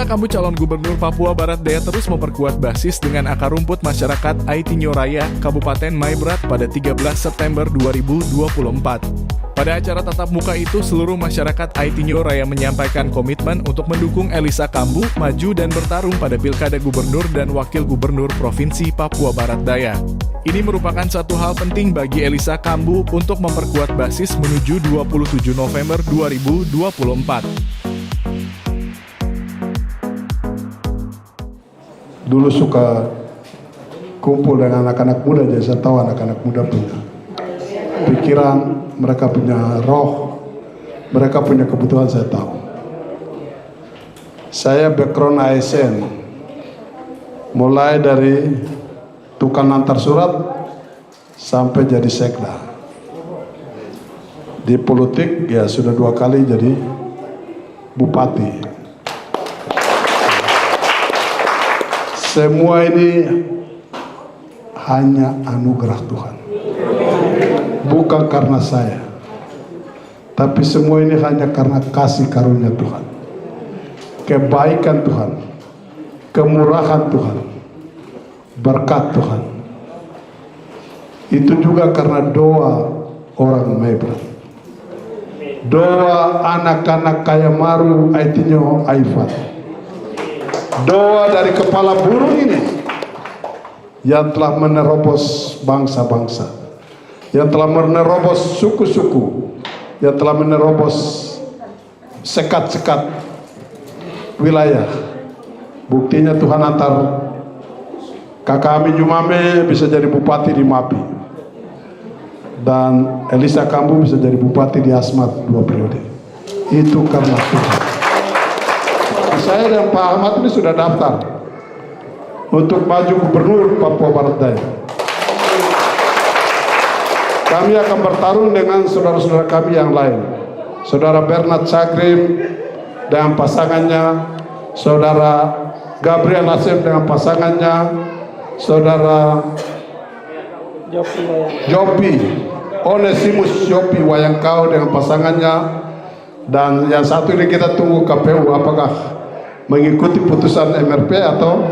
Elisa Kambu calon gubernur Papua Barat Daya terus memperkuat basis dengan akar rumput masyarakat Aitinyo Raya, Kabupaten Maibrat pada 13 September 2024. Pada acara tatap muka itu, seluruh masyarakat Aitinyo Raya menyampaikan komitmen untuk mendukung Elisa Kambu maju dan bertarung pada Pilkada Gubernur dan Wakil Gubernur Provinsi Papua Barat Daya. Ini merupakan satu hal penting bagi Elisa Kambu untuk memperkuat basis menuju 27 November 2024. Dulu suka kumpul dengan anak-anak muda, jadi saya tahu anak-anak muda punya pikiran, mereka punya roh, mereka punya kebutuhan, saya tahu. Saya background ASN, mulai dari tukang antar surat sampai jadi sekda. Di politik ya sudah 2 kali jadi bupati. Semua ini hanya anugerah Tuhan, bukan karena saya, tapi semua ini hanya karena kasih karunia Tuhan, kebaikan Tuhan, kemurahan Tuhan, berkat Tuhan. Itu juga karena doa orang Maibrat, doa anak-anak Kayamaru Aitinyo Aifat, doa dari kepala burung ini yang telah menerobos bangsa-bangsa, yang telah menerobos suku-suku, yang telah menerobos sekat-sekat wilayah. Buktinya Tuhan antar kakak kami Jumame bisa jadi bupati di Mapi, dan Elisa Kambu bisa jadi bupati di Asmat 2 periode. Itu karena Tuhan. Saya dan Pak Ahmad ini sudah daftar untuk maju gubernur Papua Barat Daya. Kami akan bertarung dengan saudara-saudara kami yang lain. Saudara Bernard Sagrim dengan pasangannya, saudara Gabriel Nassim dengan pasangannya, saudara Jopi Onesimus Jopi Wayangkau dengan pasangannya, dan yang satu ini kita tunggu KPU apakah mengikuti putusan MRP atau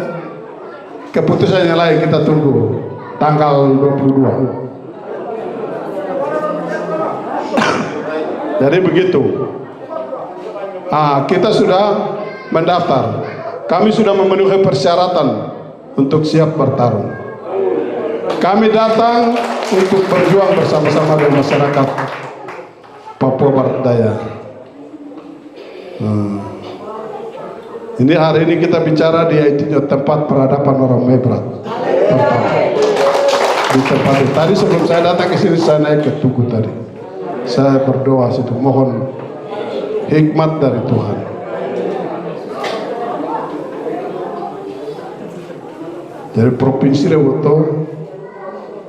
keputusan yang lain. Kita tunggu tanggal 22. Jadi begitu. Kita sudah mendaftar. Kami sudah memenuhi persyaratan untuk siap bertarung. Kami datang untuk berjuang bersama-sama dengan masyarakat Papua Barat Daya. Ini hari ini kita bicara di Aitinyo, tempat peradaban orang Maibrat pertama. Di tempat ini. Tadi sebelum saya datang ke sini, saya naik ke Tugu tadi. Saya berdoa situ, mohon hikmat dari Tuhan. Dari provinsi Lewoto,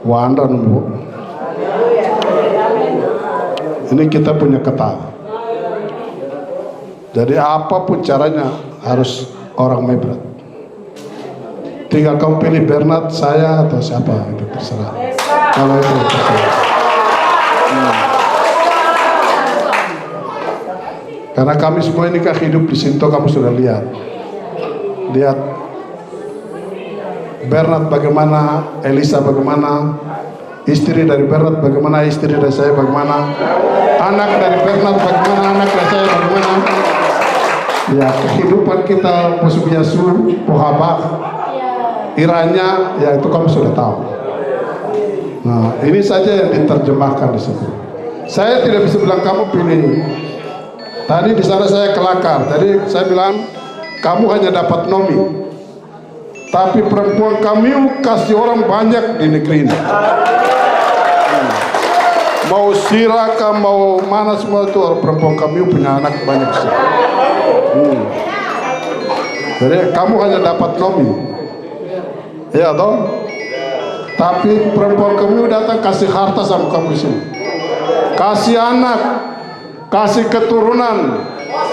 Wanda nunggu. Ini kita punya kata. Jadi apapun caranya harus orang Maibrat. Tinggal kamu pilih Bernard, saya atau siapa, itu terserah. Kalau itu terserah. Karena kami semua ini kan hidup di Sinto, kamu sudah lihat. Lihat Bernard bagaimana, Elisa bagaimana, istri dari Bernard bagaimana, istri dari saya bagaimana, anak dari Bernard bagaimana, anak dari saya bagaimana. Ya, kehidupan kita Posubiasu, Pohaba, Iranya, ya itu kamu sudah tahu. Nah, ini saja yang diterjemahkan di situ. Saya tidak bisa bilang kamu pilih. Tadi di sana saya kelakar. Jadi saya bilang kamu hanya dapat nomi, tapi perempuan kami kasih orang banyak di negeri ini. Mau Siraka, mau mana semua itu orang perempuan kami punya anak banyak sih. Jadi kamu hanya dapat nomi, ya toh? Tapi perempuan kamu datang kasih harta sama kamu di sini, kasih anak, kasih keturunan,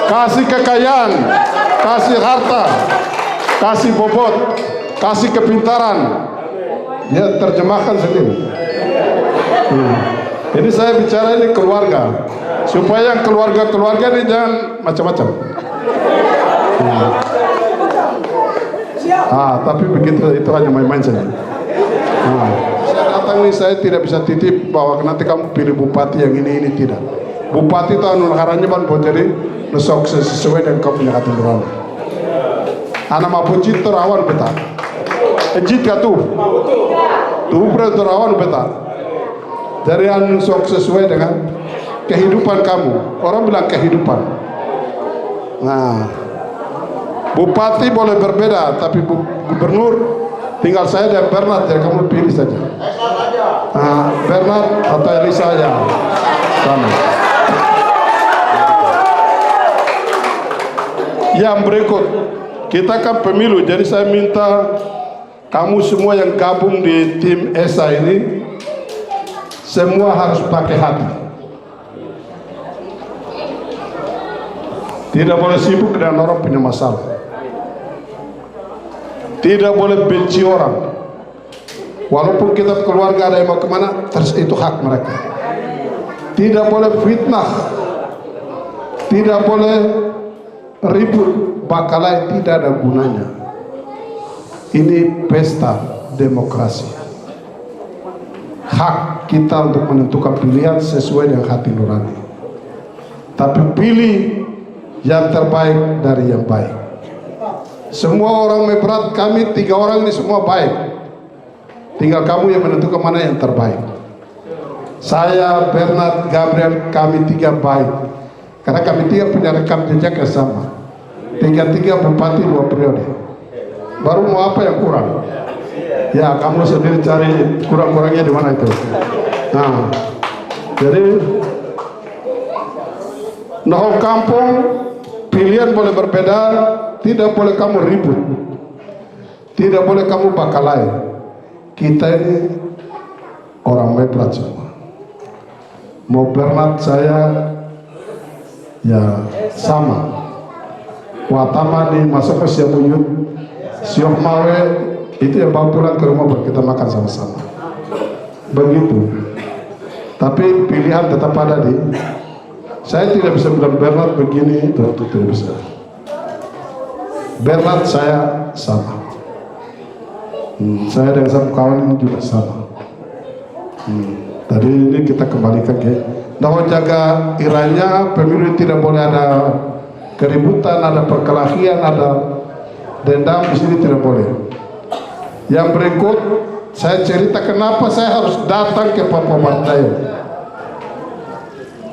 kasih kekayaan, kasih harta, kasih bobot, kasih kepintaran. Ya terjemahkan sendiri. Ini saya bicara ini keluarga, supaya keluarga-keluarga ini jangan macam-macam. Tapi begitu itu hanya main-main saja. Saya datang nih, saya tidak bisa titip bahwa nanti kamu pilih bupati yang ini tidak. Bupati itu anu haranya ban jadi nusok sesuai dengan kamu punya hati nurani. Anak mampu jit terawan beta. Jit tuh terawan beta. Dari anu nusok sesuai dengan kehidupan kamu. Orang bilang kehidupan. Nah, bupati boleh berbeda, tapi gubernur tinggal saya dan Bernard, jadi kamu pilih saja. Bernard atau Elisa ya sama. Yang berikut, kita kan pemilu, jadi saya minta kamu semua yang gabung di tim ESA ini semua harus pakai hati. Tidak boleh sibuk dengan orang punya masalah. Tidak boleh benci orang. Walaupun kita keluarga ada yang mau kemana, terus itu hak mereka. Tidak boleh fitnah. Tidak boleh ribut. Bakalai tidak ada gunanya. Ini pesta demokrasi. Hak kita untuk menentukan pilihan sesuai dengan hati nurani. Tapi pilih yang terbaik dari yang baik. Semua orang Maibrat, kami 3 orang ini semua baik. Tinggal kamu yang menentukan mana yang terbaik. Saya, Bernard, Gabriel, kami 3 baik. Karena kami 3 punya rekam jejak yang sama. 3 bupati 2 periode. Baru mau apa yang kurang? Ya, kamu sendiri cari kurang-kurangnya di mana itu. Nah, jadi Noho kampung pilihan boleh berbeda, tidak boleh kamu ribut, tidak boleh kamu bakalai. Kita ini orang Maibrat semua. Mau Bernard saya ya sama. Watama di masuk ke Siamuyut, Siok Mawe itu yang bawa pulang ke rumah buat kita makan sama-sama. Begitu. Tapi pilihan tetap ada di. Saya tidak bisa bilang Bernard begini, itu tidak bisa. Bernard saya sama. Saya dengan sama kawan ini juga sama. Tadi ini kita kembalikan ke. Nah, jaga iranya pemilu tidak boleh ada keributan, ada perkelahian, ada dendam di sini tidak boleh. Yang berikut saya cerita kenapa saya harus datang ke Papua Barat.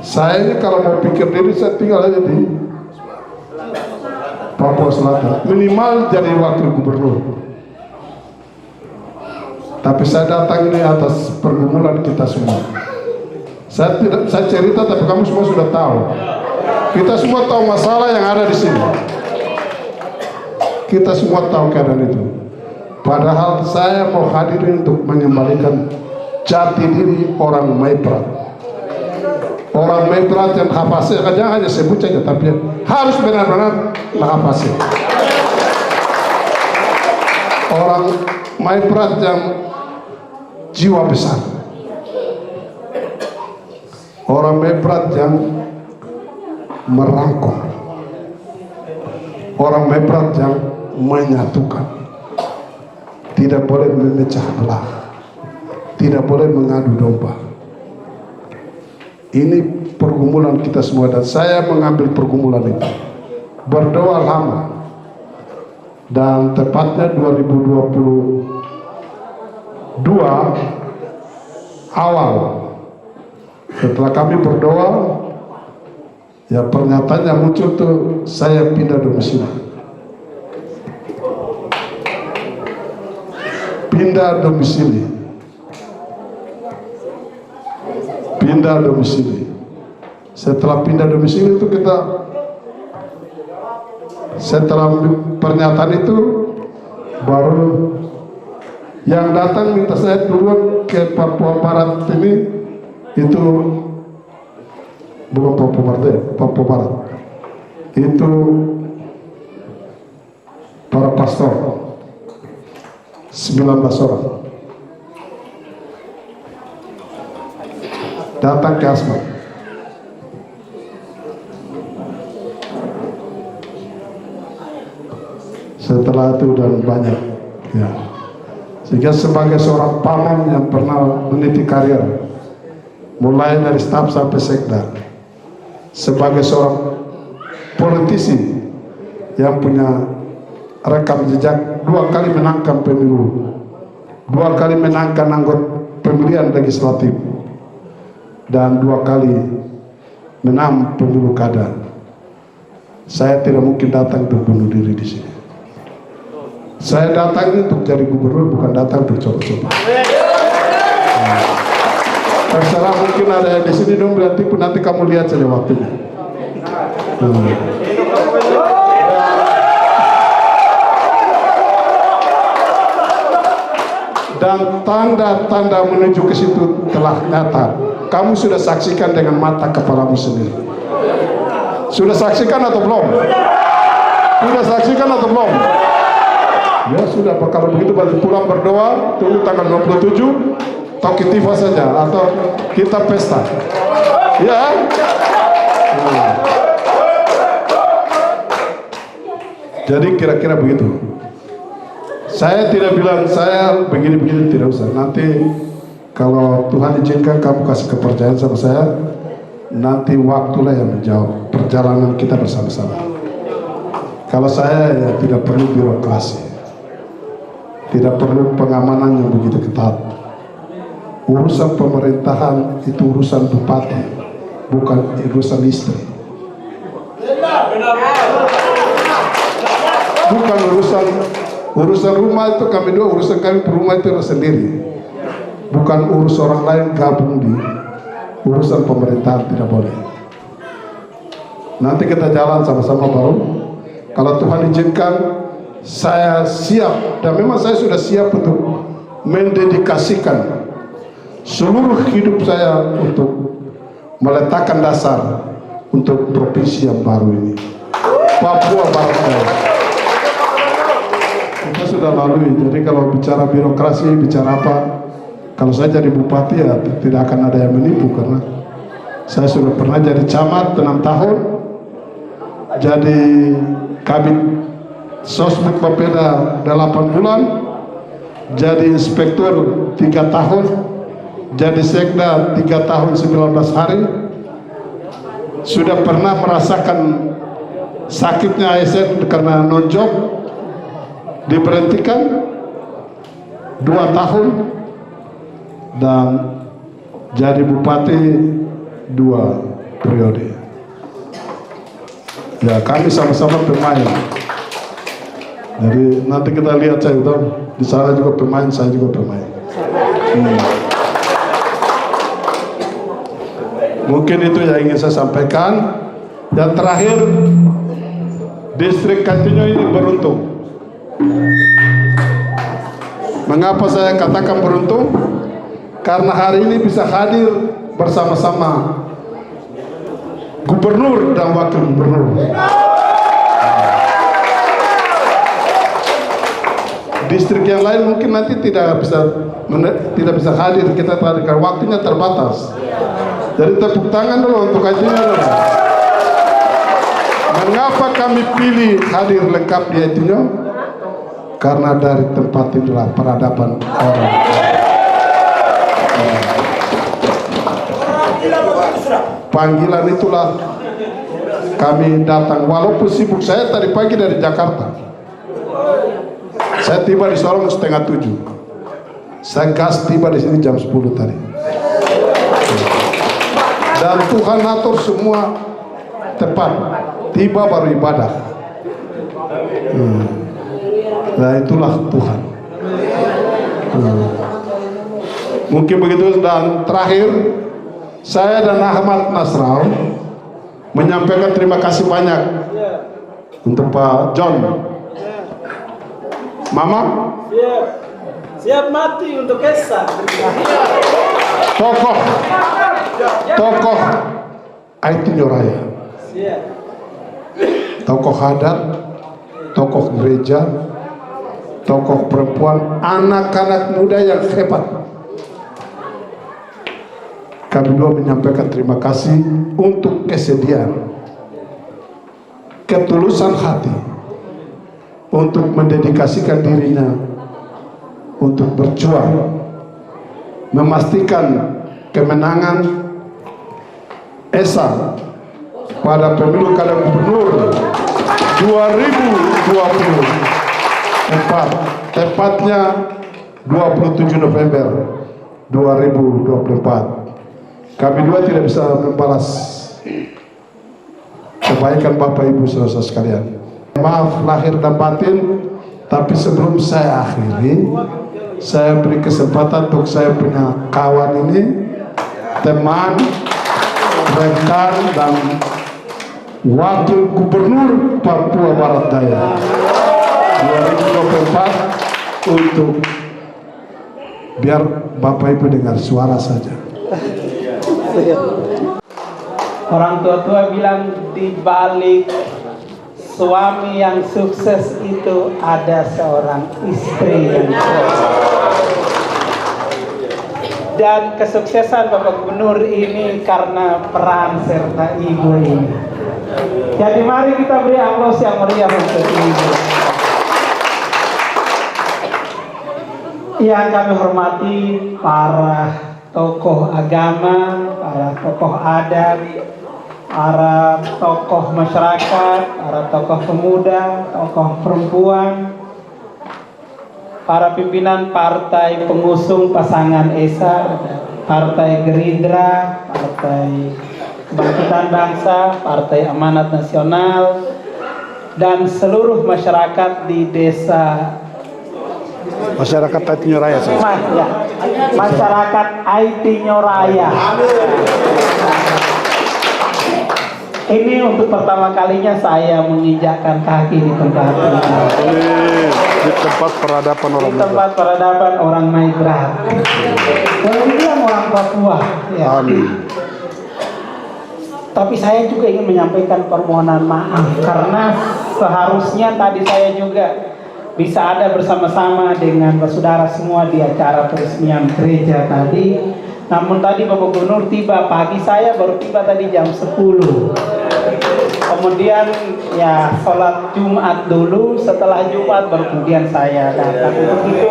Saya ini kalau mau pikir diri saya tinggal aja di Papua Selatan, minimal jadi wakil gubernur. Tapi saya datang ini atas pergumulan kita semua. Saya cerita tapi kamu semua sudah tahu. Kita semua tahu masalah yang ada di sini. Kita semua tahu keadaan itu. Padahal saya mau hadir untuk mengembalikan jati diri orang Maibrat. Orang Maibrat yang hafasih, jangan hanya sebut saja, tapi harus benar-benar hafasih. Orang Maibrat yang jiwa besar. Orang Maibrat yang merangkul. Orang Maibrat yang menyatukan. Tidak boleh memecah belah. Tidak boleh mengadu domba. Ini pergumulan kita semua dan saya mengambil pergumulan itu. Berdoa lama. Dan tepatnya 2022 awal setelah kami berdoa, ya pernyataan yang muncul tuh saya pindah domisili. Pindah domisili. Pindah domisili. Setelah pindah domisili itu kita, setelah pernyataan itu baru yang datang minta saya turun ke Papua Barat ini, itu bukan Papua Barat ya, Papua Barat itu para pastor 19 orang datang ke Asmat. Setelah setelah itu dan banyak ya. Sehingga sebagai seorang paman yang pernah meniti karir mulai dari staf sampai sekda, sebagai seorang politisi yang punya rekam jejak 2 kali menangkan pemilu, 2 kali menangkan anggota pemilihan legislatif, dan 2 kali menang pemilu kada, saya tidak mungkin datang untuk bunuh diri di sini. Saya datang untuk jadi gubernur, bukan datang untuk coba-coba. Terserah, mungkin ada yang di sini dong berarti pun nanti kamu lihat saja waktunya. Dan tanda-tanda menuju ke situ telah nyata. Kamu sudah saksikan dengan mata kepalamu sendiri. Sudah saksikan atau belum? Sudah saksikan atau belum? Ya sudah, kalau begitu balik pulang berdoa, tunggu tanggal 27, Taukitifah saja atau kita pesta. Ya. Jadi kira-kira begitu. Saya tidak bilang saya begini-begini, tidak usah. Nanti kalau Tuhan izinkan kamu kasih kepercayaan sama saya, nanti waktulah yang menjawab perjalanan kita bersama-sama. Kalau saya ya tidak perlu birokrasi. Tidak perlu pengamanan yang begitu ketat. Urusan pemerintahan itu urusan bupati, bukan urusan istri. Bukan urusan rumah itu kami dua, urusan kami perumah itu sendiri. Bukan urus orang lain gabung di urusan pemerintahan, tidak boleh. Nanti kita jalan sama-sama baru. Kalau Tuhan izinkan, saya siap, dan memang saya sudah siap untuk mendedikasikan seluruh hidup saya untuk meletakkan dasar untuk provinsi yang baru ini, Papua Barat Daya. Kita sudah lalui, jadi kalau bicara birokrasi, bicara apa, kalau saya jadi bupati ya tidak akan ada yang menipu, karena saya sudah pernah jadi camat 6 tahun, jadi kabit Sosmed Bapeda 8 bulan, jadi inspektur 3 tahun, jadi sekda 3 tahun 19 hari. Sudah pernah merasakan sakitnya ASN karena non-job, diberhentikan 2 tahun, dan jadi bupati 2 periode. Ya, kami sama-sama pemain. Jadi nanti kita lihat, saya udah di sana juga pemain, saya juga pemain. Mungkin itu yang ingin saya sampaikan. Dan terakhir, distrik Katinyo ini beruntung. Mengapa saya katakan beruntung? Karena hari ini bisa hadir bersama-sama gubernur dan wakil gubernur. Distrik yang lain mungkin nanti tidak bisa hadir, kita karena waktunya terbatas. Jadi tepuk tangan dulu untuk Aitinyo. Mengapa kami pilih hadir lengkap di Aitinyo? Karena dari tempat inilah peradaban orang. Panggilan itulah kami datang, walaupun sibuk. Saya tadi pagi dari Jakarta. Saya tiba di Sorong 6:30. Saya gas tiba di sini jam 10 tadi. Dan Tuhan atur semua tepat. Tiba baru ibadah. Nah itulah Tuhan. Mungkin begitu. Dan terakhir, saya dan Ahmad Nasrau menyampaikan terima kasih banyak untuk Pak John. Mama siap mati untuk Esa. Tokoh Aitinyo Raya, tokoh adat, tokoh gereja, tokoh perempuan, anak-anak muda yang hebat. Kami dua menyampaikan terima kasih untuk kesediaan, ketulusan hati untuk mendedikasikan dirinya untuk berjuang memastikan kemenangan Esa pada pemilu kada gubernur 2024, tepatnya 27 November 2024. Kami dua tidak bisa membalas kebaikan Bapak Ibu saudara sekalian. Maaf lahir dan batin, tapi sebelum saya akhiri, saya beri kesempatan untuk saya punya kawan ini, teman, rekan, dan Wakil Gubernur Papua Barat Daya 2024 untuk biar Bapak Ibu dengar suara saja. Orang tua-tua bilang di balik suami yang sukses itu ada seorang istri yang sukses. Dan kesuksesan Bapak Gubernur ini karena peran serta ibu ini. Jadi mari kita beri aplaus yang meriah untuk ibu. Yang kami hormati para tokoh agama, para tokoh adat, para tokoh masyarakat, para tokoh pemuda, tokoh perempuan, para pimpinan partai pengusung pasangan Esa, Partai Gerindra, Partai Kebangkitan Bangsa, Partai Amanat Nasional, dan seluruh masyarakat di desa Masyarakat Aitinyo Raya. masyarakat Aitinyo Raya. Ini untuk pertama kalinya saya menginjakkan kaki di tempat ini. Di tempat peradaban orang Di tempat peradaban orang Maibrat. Boleh dibilang orang Papua. Ya. Amin. Tapi saya juga ingin menyampaikan permohonan maaf karena seharusnya tadi saya juga bisa ada bersama-sama dengan saudara semua di acara peresmian gereja tadi. Namun tadi Bapak Gubernur tiba pagi, saya baru tiba tadi jam 10. Kemudian ya sholat Jumat dulu, setelah Jumat baru kemudian saya datang. Untuk itu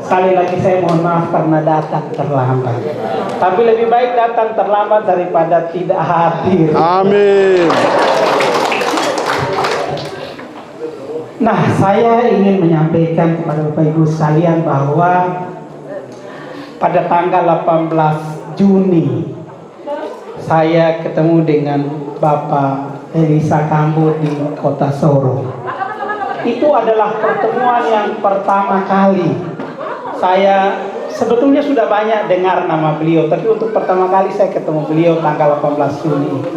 sekali lagi saya mohon maaf karena datang terlambat. Tapi lebih baik datang terlambat daripada tidak hadir. Amin. Nah, saya ingin menyampaikan kepada Bapak Ibu sekalian bahwa pada tanggal 18 Juni saya ketemu dengan Bapak Elisa Kambu di Kota Sorong. Itu adalah pertemuan yang pertama kali. Saya sebetulnya sudah banyak dengar nama beliau, tapi untuk pertama kali saya ketemu beliau tanggal 18 Juni itu.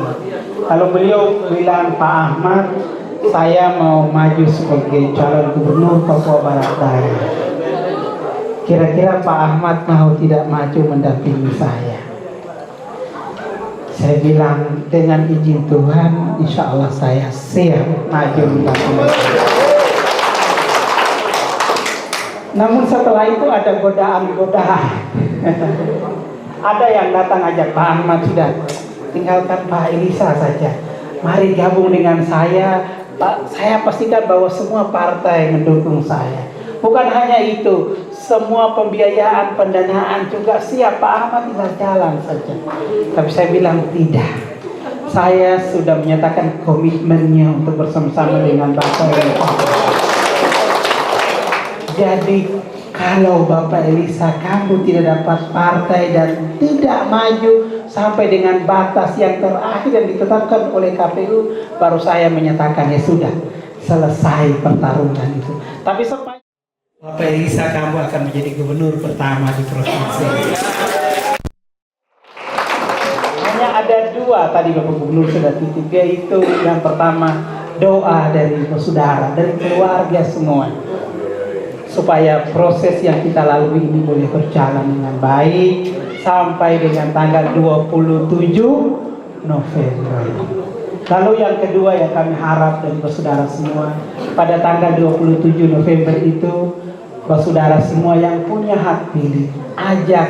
Kalau beliau bilang, Pak Ahmad, saya mau maju sebagai calon gubernur Papua Barat Daya. Kira-kira Pak Ahmad mau tidak maju mendampingi saya? Saya bilang dengan izin Tuhan, insya Allah saya siap maju mendampingi. Namun setelah itu ada godaan-godaan. Ada yang datang ajak Pak Ahmad, sudah tinggalkan Pak Elisa saja. Mari gabung dengan saya. Pak, saya pastikan bahwa semua partai mendukung saya. Bukan hanya itu, semua pembiayaan, pendanaan juga siap. Pak Ahmad tinggal jalan saja. Tapi saya bilang tidak. Saya sudah menyatakan komitmennya untuk bersama-sama dengan Bapak Elisa. Jadi kalau Bapak Elisa kamu tidak dapat partai dan tidak maju sampai dengan batas yang terakhir yang ditetapkan oleh KPU, baru saya menyatakan ya sudah selesai pertarungan itu. Tapi sampai Bapak Elisa kamu akan menjadi gubernur pertama di provinsi. Hanya ada dua tadi Bapak Gubernur sudah titip, yaitu yang pertama doa dari saudara, dari keluarga semua, supaya proses yang kita lalui ini boleh berjalan dengan baik sampai dengan tanggal 27 November. Lalu yang kedua yang kami harap dari saudara semua, pada tanggal 27 November itu saudara semua yang punya hak pilih, ajak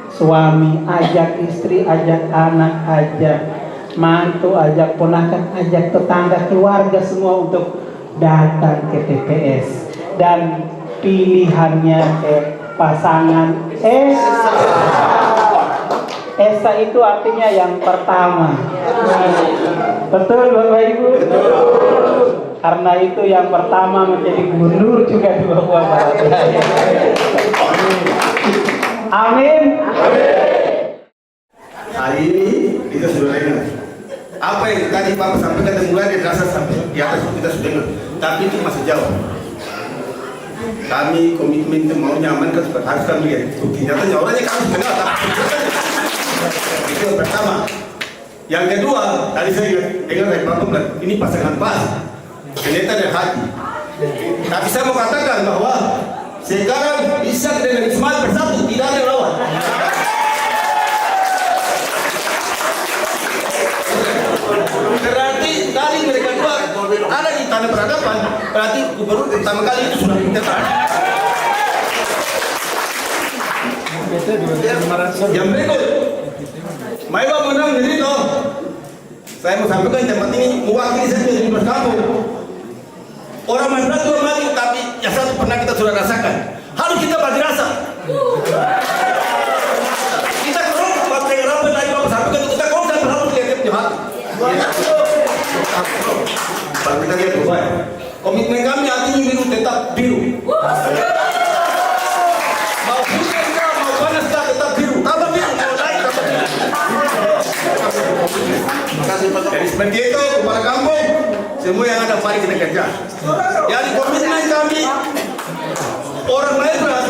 suami, ajak istri, ajak anak, ajak mantu, ajak ponakan, ajak tetangga, keluarga semua untuk datang ke TPS dan pilihannya ke pasangan Esa itu artinya yang pertama. Betul Bapak Ibu? Karena itu yang pertama menjadi gubernur juga di Papua Barat Daya. Amin. Hari ini kita sudah dengar apa yang tadi Bapak sampaikan dan mulai dari dasar sampai di atas kita sudah dengar, tapi itu masih jauh. Kami komitmen itu mau nyamankan seperti harus kami lihat. Ternyata orangnya kami kenal, tapi itu yang pertama. Yang kedua, tadi saya dengar dari Bapak bilang ini pasangan pas, ternyata dari hati. Tapi saya mau katakan bahwa sekarang Ishak dengan Ismail bersatu, tidak ada yang lawan. Berarti dari mereka dua ada di tanah peradaban, berarti gubernur pertama kali itu sudah tetap. Yang berikut, Maiwa menang jadi toh. Saya mau sampaikan tempat ini mewakili saya di Mas Kampung. Orang Madura itu maju, tapi yang satu pernah kita sudah rasakan. Harus kita bagi rasa. Kita kalau partai rapat dari Bapak sampaikan kita kalau dan harus lihat jahat. Kalau kita lihat baik, komitmen kami artinya biru tetap biru. Mau hujan mau panas tetap biru. Tambah biru kalau naik tambah biru. Jadi seperti itu kepada kampung semua yang ada mari kita kerja. Jadi komitmen kami orang Madura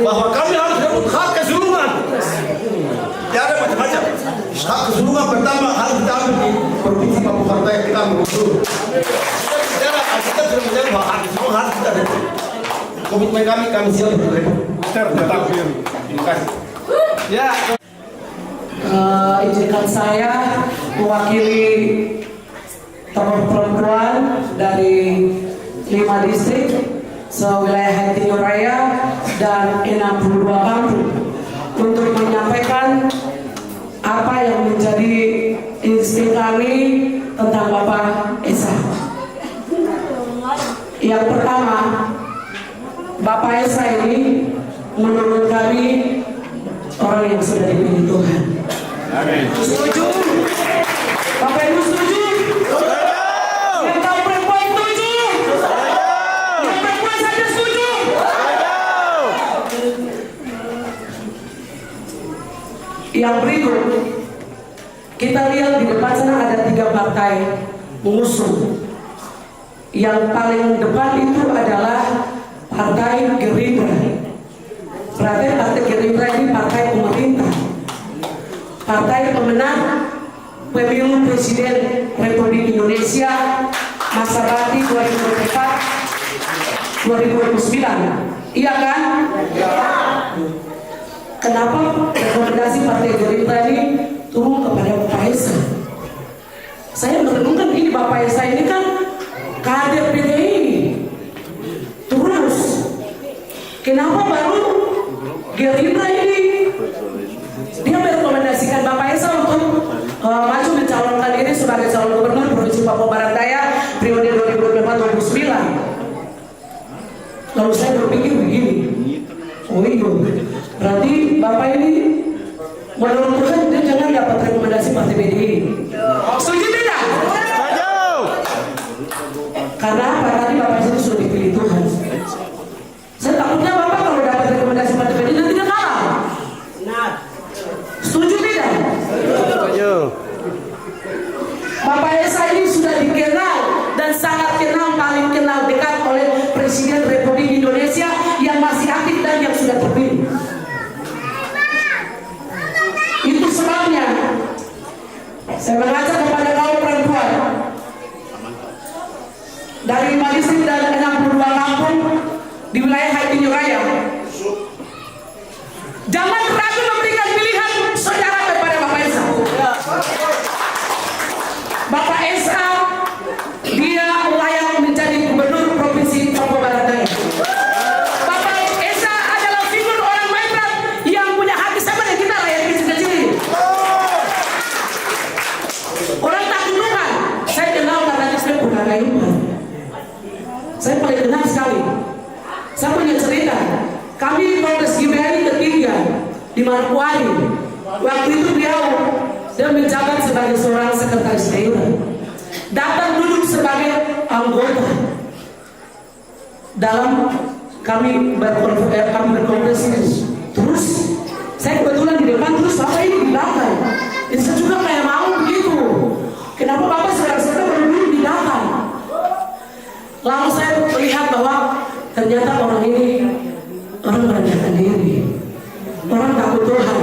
bahwa kami harus dapat hak keseluruhan. Tidak ada macam-macam. Hak keseluruhan pertama harus kita ambil di provinsi Papua Barat Daya kita mengusul. Kita sudah menjadi bahwa hak keseluruhan harus kita dapat. Komitmen kami siap tetap biru. Terima kasih. Ya. Izinkan saya mewakili tokoh perempuan dari 5 distrik sewilayah Timur Raya dan 62 kampung untuk menyampaikan apa yang menjadi insting kami tentang Bapak Esa. Yang pertama, Bapak Esa ini menurut kami orang yang sudah dipilih Tuhan. Amin. Setuju? Bapak Ibu setuju? Yang tahu perempuan setuju? Yang perempuan saja setuju? Yang berikut, kita lihat di depan sana ada 3 partai mengusung. Yang paling depan itu adalah Partai Gerindra. Berarti Partai Gerindra ini partai pemerintah, partai pemenang pemilu Presiden Republik Indonesia masa bakti 2024-2029. Iya kan? Kenapa rekomendasi Partai Gerindra ini turun kepada Bapak Esa? Saya merenungkan ini, Bapak Esa ini kan kader PDI. Terus kenapa baru Gerindra ini dia merekomendasikan Bapak Esa untuk maju mencalonkan diri sebagai calon gubernur Provinsi Papua Barat Daya periode 2024-2029. Lalu saya berpikir begini, oh iya, berarti Bapak ini menurut Tuhan dia jangan dapat rekomendasi Partai PDI. Setuju tidak? Karena apa? Tadi Bapak itu sudah dipilih Tuhan. Saya takutnya Bapak kalau dapat rekomendasi Partai PDI nanti dia kalah. Setuju tidak? Setuju. Bapak Esa ini sudah dikenal dan sangat kenal, paling kenal dekat oleh Presiden Republik Indonesia yang masih aktif dan yang sudah terpilih. Itu sebabnya saya mengajak kepada kaum perempuan dari 5 distrik dan 62 kampung di wilayah Timur Raya. Jangan ragu memberikan pilihan saudara kepada Bapak Esa. Bapak Esa dia layak menjadi gubernur Provinsi Papua Barat Daya. Bapak Esa adalah figur orang Madura yang punya hati sama dengan kita rakyat kecil-kecil ini. Orang tak tundukkan. Saya kenal karena saya punya kayuman. Manokwari. Waktu itu dia menjabat sebagai seorang sekretaris daerah. Datang duduk sebagai anggota dalam kami berkongres ini. Terus saya kebetulan di depan, terus Bapak ini di belakang. Jadi saya juga kayak mau begitu. Kenapa Bapak sedang berdiri di belakang? Lalu saya melihat bahwa ternyata orang ini orang merendahkan diri, orang takut Tuhan,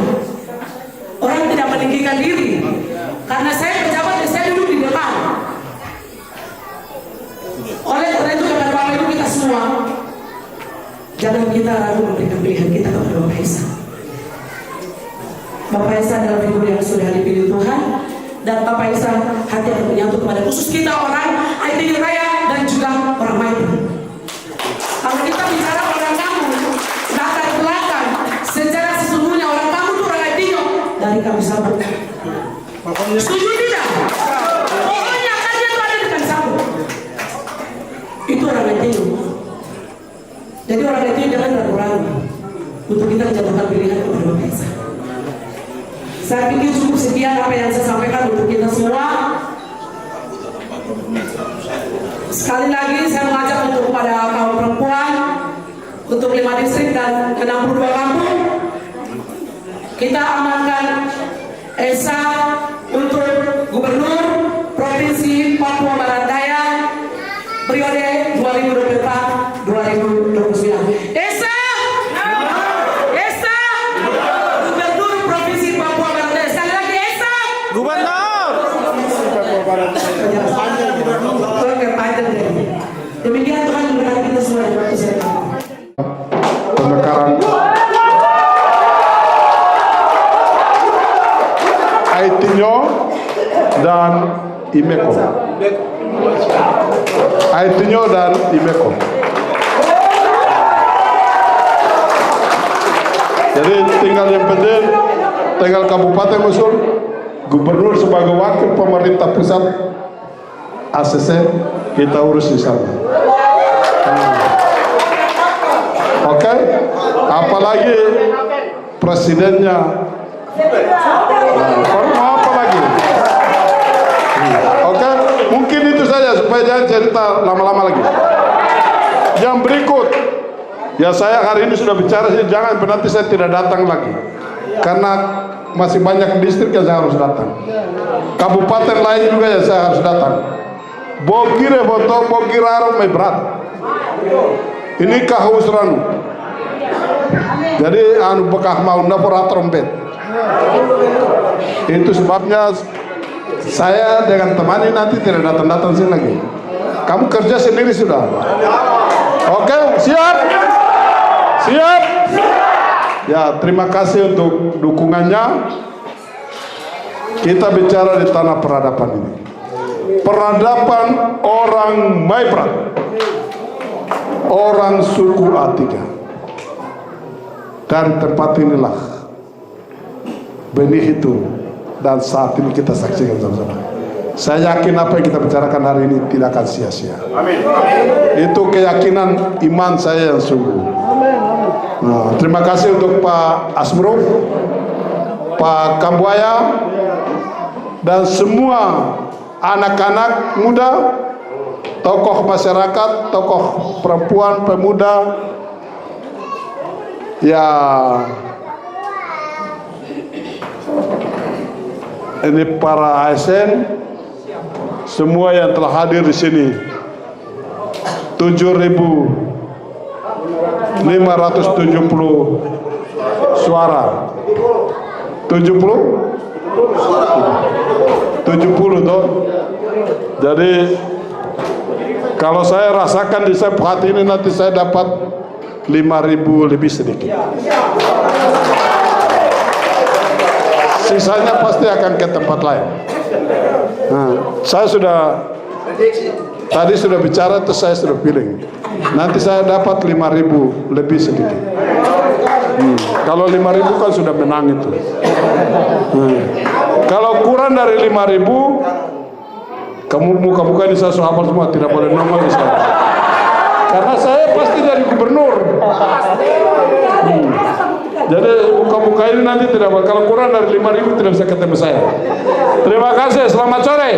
orang tidak meninggikan diri. Karena saya pejabat, saya duduk di depan. Oleh karena itu kepada Bapak Ibu kita semua, jangan kita ragu memberikan pilihan kita kepada Bapak Esa. Bapak Esa adalah figur yang sudah dipilih Tuhan, dan Bapak Esa hati akan menyatu kepada khusus kita orang Aitinyo Raya dan juga orang Maibrat. Kalau kita bicara orang kamu, latar belakang secara sesungguhnya orang kamu itu orang Aitinyo dari kami Sabut. Setuju tidak? Pokoknya akarnya itu ada di kami Sabut. Itu orang Aitinyo. Jadi orang Aitinyo jangan ragu-ragu untuk kita menjatuhkan pilihan kepada Bapak Esa. Saya pikir cukup sekian apa yang saya sampaikan untuk kita semua. Sekali lagi saya mengajak untuk kepada kaum perempuan, untuk 5 distrik dan 62 kampung, kita amankan Esa untuk Gubernur Provinsi Papua Barat Daya periode 2024-2029. Esa! Esa! Gubernur Provinsi Papua Barat Daya. Sekali lagi Esa! Gubernur. Demikian Tuhan memberkati kita semua di waktu saya. Pemekaran Aitinyo dan Imeko. Aitinyo dan Imeko. Jadi tinggal yang penting, tinggal kabupaten usul, gubernur sebagai wakil pemerintah pusat, ACC kita urus di sana. Oke, apalagi presidennya. Mau apa lagi? Oke, mungkin itu saja supaya jangan cerita lama-lama lagi. Yang berikut, ya saya hari ini sudah bicara sih, jangan nanti saya tidak datang lagi, karena masih banyak distrik yang saya harus datang. Kabupaten lain juga yang saya harus datang. Bogire foto Bogiraro Maibrat. Ini kahusran. Jadi anu bekah mau napora trompet. Itu sebabnya saya dengan teman ini nanti tidak datang-datang sini lagi. Kamu kerja sendiri sudah. Oke, siap? Siap? Ya, terima kasih untuk dukungannya. Kita bicara di tanah peradaban ini. Peradaban orang Maibrat, orang suku A3. Dari tempat inilah benih itu, dan saat ini kita saksikan sama-sama. Saya yakin apa yang kita bicarakan hari ini tidak akan sia-sia. Itu keyakinan iman saya yang sungguh. Nah, terima kasih untuk Pak Asmruf, Pak Kambuaya, dan semua anak-anak muda, tokoh masyarakat, tokoh perempuan, pemuda, ya ini para ASN, semua yang telah hadir di sini, 7.570 suara, 70 toh. Jadi kalau saya rasakan di saya hati ini nanti saya dapat 5.000 lebih sedikit. Sisanya pasti akan ke tempat lain. Nah, saya tadi sudah bicara, terus saya sudah pilih. Nanti saya dapat 5.000 lebih sedikit. Kalau 5.000 kan sudah menang itu. Kalau kurang dari 5.000, kamu muka-muka ini saya hafal semua, tidak boleh nongol di sana. Karena saya pasti dari gubernur. Jadi muka-muka ini nanti tidak, kalau kurang dari 5.000 tidak bisa ketemu saya. Terima kasih, selamat sore.